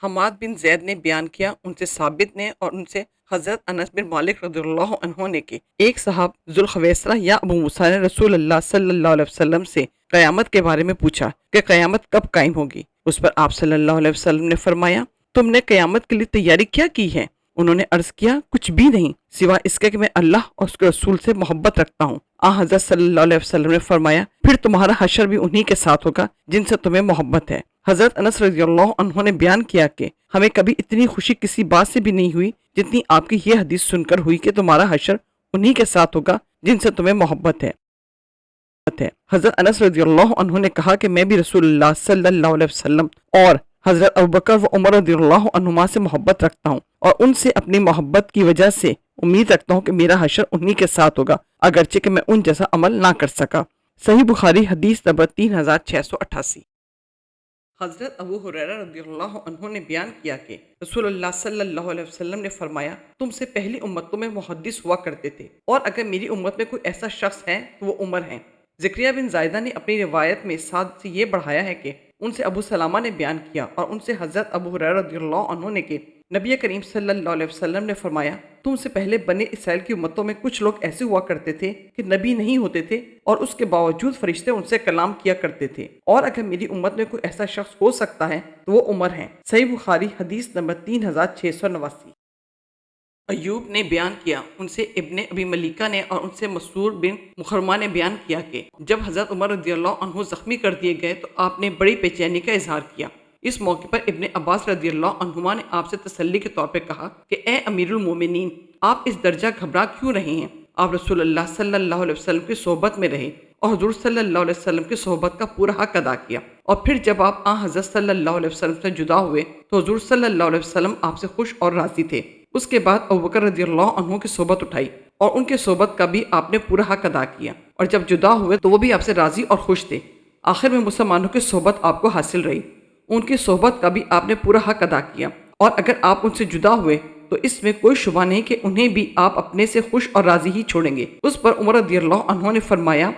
حماد بن زید نے بیان کیا، ان سے ثابت نے اور ان سے حضرت انس بن مالک رضی اللہ عنہ نے کہ ایک صاحب ذوالخویسرہ یا ابو موسیٰ نے رسول اللہ صلی اللہ علیہ وسلم سے قیامت کے بارے میں پوچھا کہ قیامت کب قائم ہوگی۔ اس پر آپ صلی اللہ علیہ وسلم نے فرمایا، تم نے قیامت کے لیے تیاری کیا کی ہے؟ انہوں نے عرض کیا، کچھ بھی نہیں سوا اس کے کہ میں اللہ اور اس کے رسول سے محبت رکھتا ہوں۔ حضرت صلی اللہ علیہ وسلم نے فرمایا، پھر تمہارا حشر بھی انہی کے ساتھ ہوگا جن سے تمہیں محبت ہے۔ حضرت انس رضی اللہ عنہ نے بیان کیا کہ ہمیں کبھی اتنی خوشی کسی بات سے بھی نہیں ہوئی جتنی آپ کی یہ حدیث سن کر ہوئی کہ تمہارا حشر انہی کے ساتھ ہوگا جن سے تمہیں محبت ہے۔ حضرت انس رضی اللہ عنہ نے کہا کہ میں بھی رسول اللہ صلی اللہ علیہ وسلم اور حضرت ابوبکر و عمر رضی اللہ عنہما سے محبت رکھتا ہوں، اور ان سے اپنی محبت کی وجہ سے امید رکھتا ہوں کہ میرا حشر انہی کے ساتھ ہوگا، اگرچہ کہ میں ان جیسا عمل نہ کر سکا۔ صحیح بخاری حدیث نمبر 3688۔ حضرت ابو ہریرہ رضی اللہ عنہ نے بیان کیا کہ رسول اللہ صلی اللہ علیہ وسلم نے فرمایا، تم سے پہلی امتوں میں محدث ہوا کرتے تھے، اور اگر میری امت میں کوئی ایسا شخص ہے تو وہ عمر ہیں۔ زکریا بن زائدہ نے اپنی روایت میں ساتھ سے یہ بڑھایا ہے کہ ان سے ابو سلامہ نے بیان کیا اور ان سے حضرت ابو ہریرہ رضی اللہ عنہ نے کہ نبی کریم صلی اللہ علیہ وسلم نے فرمایا، تم سے پہلے بنی اسرائیل کی امتوں میں کچھ لوگ ایسے ہوا کرتے تھے کہ نبی نہیں ہوتے تھے، اور اس کے باوجود فرشتے ان سے کلام کیا کرتے تھے، اور اگر میری امت میں کوئی ایسا شخص ہو سکتا ہے تو وہ عمر ہیں۔ صحیح بخاری حدیث نمبر 3689۔ ایوب نے بیان کیا، ان سے ابن ابی ملیکہ نے اور ان سے مسرور بن مخرمہ نے بیان کیا کہ جب حضرت عمر رضی اللہ عنہ زخمی کر دیے گئے تو آپ نے بڑی بے چینی کا اظہار کیا۔ اس موقع پر ابن عباس رضی اللہ عنہما نے آپ سے تسلی کے طور پہ کہا کہ اے امیر المومنین، آپ اس درجہ گھبرا کیوں رہے ہیں؟ آپ رسول اللہ صلی اللہ علیہ وسلم کی صحبت میں رہے اور حضور صلی اللہ علیہ وسلم کی صحبت کا پورا حق ادا کیا، اور پھر جب آپ حضرت صلی اللہ علیہ وسلم سے جدا ہوئے تو حضور صلی اللہ علیہ وسلم آپ سے خوش اور راضی تھے۔ اس کے بعد ابوبکر رضی اللہ عنہ کی صحبت اٹھائی اور ان کے صحبت کا بھی آپ نے پورا حق ادا کیا، اور جب جدا ہوئے تو وہ بھی آپ سے راضی اور خوش تھے۔ آخر میں مسلمانوں کی صحبت آپ کو حاصل رہی، ان کی صحبت کا بھی آپ نے پورا حق ادا کیا، اور اگر آپ ان سے جدا ہوئے تو اس میں کوئی شبہ نہیں کہ انہیں بھی آپ اپنے سے خوش اور راضی ہی چھوڑیں گے۔ اس پر عمر رضی اللہ عنہ نے فرمایا،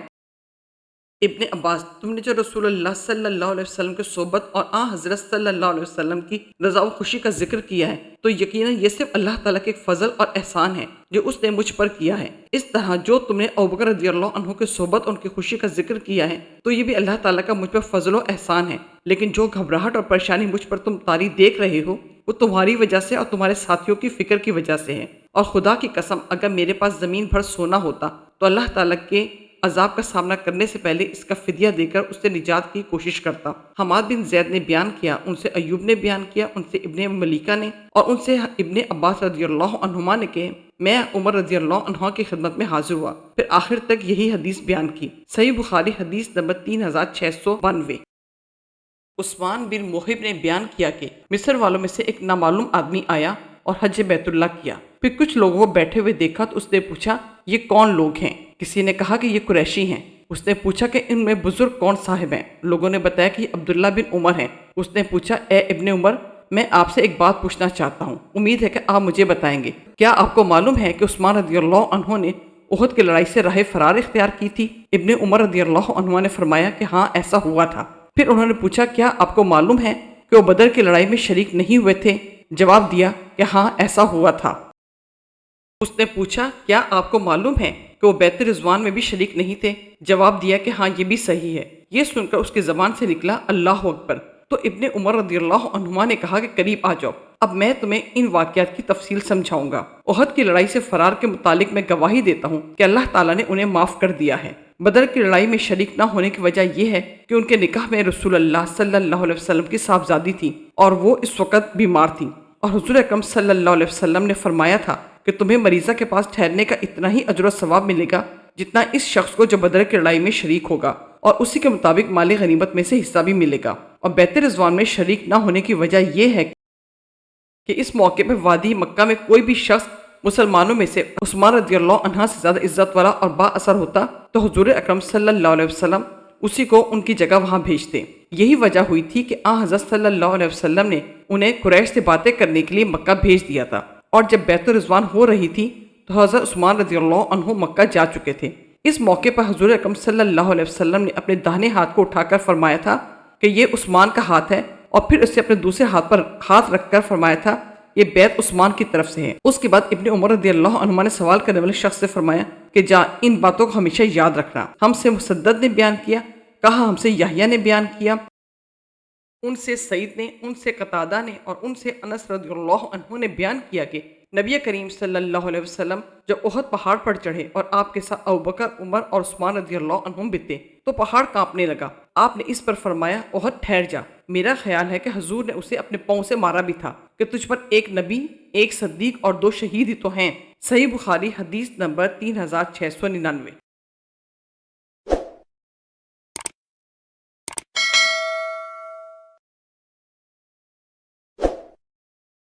ابن عباس، تم نے جو رسول اللہ صلی اللہ علیہ وسلم کی صحبت اور حضرت صلی اللہ علیہ وسلم کی رضا و خوشی کا ذکر کیا ہے تو یقیناً یہ صرف اللہ تعالیٰ کے فضل اور احسان ہے جو اس نے مجھ پر کیا ہے۔ اس طرح جو تم نے ابوبکر رضی اللہ عنہ کی صحبت اور ان کی خوشی کا ذکر کیا ہے تو یہ بھی اللہ تعالیٰ کا مجھ پر فضل و احسان ہے، لیکن جو گھبراہٹ اور پریشانی مجھ پر تم طاری دیکھ رہے ہو وہ تمہاری وجہ سے اور تمہارے ساتھیوں کی فکر کی وجہ سے ہے، اور خدا کی قسم اگر میرے پاس زمین بھر سونا ہوتا تو اللہ تعالیٰ کے عذاب کا سامنا کرنے سے پہلے اس کا فدیہ دے کر اس سے نجات کی کوشش کرتا۔ حماد بن زید نے بیان کیا، ان سے ایوب نے بیان کیا، ان سے ابن ملیکہ نے اور ان سے ابن عباس رضی اللہ عنہما نے کہ میں عمر رضی اللہ عنہ کی خدمت میں حاضر ہوا، پھر آخر تک یہی حدیث بیان کی۔ صحیح بخاری حدیث نمبر 3692۔ عثمان بن محب نے بیان کیا کہ مصر والوں میں سے ایک نامعلوم آدمی آیا اور حج بیت اللہ کیا، پھر کچھ لوگوں کو بیٹھے ہوئے دیکھا تو اس نے پوچھا، یہ کون لوگ ہیں؟ کسی نے کہا کہ یہ قریشی ہیں۔ اس نے پوچھا کہ ان میں بزرگ کون صاحب ہیں؟ لوگوں نے بتایا کہ یہ عبداللہ بن عمر ہیں۔ اس نے پوچھا، اے ابن عمر، میں آپ سے ایک بات پوچھنا چاہتا ہوں، امید ہے کہ آپ مجھے بتائیں گے۔ کیا آپ کو معلوم ہے کہ عثمان رضی اللہ عنہ نے احد کی لڑائی سے راہ فرار اختیار کی تھی؟ ابن عمر رضی اللہ عنہ نے فرمایا کہ ہاں ایسا ہوا تھا۔ پھر انہوں نے پوچھا، کیا آپ کو معلوم ہے کہ وہ بدر کی لڑائی میں شریک نہیں ہوئے تھے؟ جواب دیا کہ ہاں ایسا ہوا تھا۔ اس نے پوچھا، کیا آپ کو معلوم ہے کہ وہ بیت رضوان میں بھی شریک نہیں تھے؟ جواب دیا کہ ہاں یہ بھی صحیح ہے۔ یہ سن کر اس کی زبان سے نکلا اللہ اکبر، تو ابن عمر رضی اللہ عنہما نے کہا کہ قریب آ جاؤ، اب میں تمہیں ان واقعات کی تفصیل سمجھاؤں گا۔ احد کی لڑائی سے فرار کے متعلق میں گواہی دیتا ہوں کہ اللہ تعالیٰ نے انہیں معاف کر دیا ہے۔ بدر کی لڑائی میں شریک نہ ہونے کی وجہ یہ ہے کہ ان کے نکاح میں رسول اللہ صلی اللہ علیہ وسلم کی صاحبزادی تھی اور وہ اس وقت بیمار تھی، اور حضور اکرم صلی اللہ علیہ وسلم نے فرمایا تھا کہ تمہیں مریضہ کے پاس ٹھہرنے کا اتنا ہی اجر و ثواب ملے گا جتنا اس شخص کو جو بدر کی لڑائی میں شریک ہوگا، اور اسی کے مطابق مال غنیمت میں سے حصہ بھی ملے گا۔ اور بیت رضوان میں شریک نہ ہونے کی وجہ یہ ہے کہ اس موقع پہ وادی مکہ میں کوئی بھی شخص مسلمانوں میں سے عثمان رضی اللہ عنہ سے زیادہ عزت والا اور با اثر ہوتا تو حضور اکرم صلی اللہ علیہ وسلم اسی کو ان کی جگہ وہاں بھیجتے۔ یہی وجہ ہوئی تھی کہ حضرت صلی اللہ علیہ وسلم نے انہیں قریش سے باتیں کرنے کے لیے مکہ بھیج دیا تھا، اور جب بیت الرضوان ہو رہی تھی تو حضرت عثمان رضی اللہ عنہ مکہ جا چکے تھے۔ اس موقع پر حضور اکرم صلی اللہ علیہ وسلم نے اپنے داہنے ہاتھ کو اٹھا کر فرمایا تھا کہ یہ عثمان کا ہاتھ ہے، اور پھر اسے اپنے دوسرے ہاتھ پر ہاتھ رکھ کر فرمایا تھا یہ بیعت عثمان کی طرف سے ہے۔ اس کے بعد ابن عمر رضی اللہ عنہما نے سوال کرنے والے شخص سے فرمایا کہ جا ان باتوں کو ہمیشہ یاد رکھنا۔ ہم سے مسدد نے بیان کیا، کہا ہم سے یحییٰ نے بیان کیا، ان سے سعید نے، ان سے قتادہ نے، اور ان سے انس رضی اللہ عنہ نے بیان کیا کہ نبی کریم صلی اللہ علیہ وسلم جب احد پہاڑ پر چڑھے اور آپ کے ساتھ ابوبکر، عمر اور عثمان رضی اللہ عنہم بھی تھے تو پہاڑ کانپنے لگا۔ آپ نے اس پر فرمایا احد ٹھہر جا، میرا خیال ہے کہ حضور نے اسے اپنے پاؤں سے مارا بھی تھا کہ تجھ پر ایک نبی، ایک صدیق اور 2 شہید ہی تو ہیں۔ صحیح بخاری حدیث نمبر 3699۔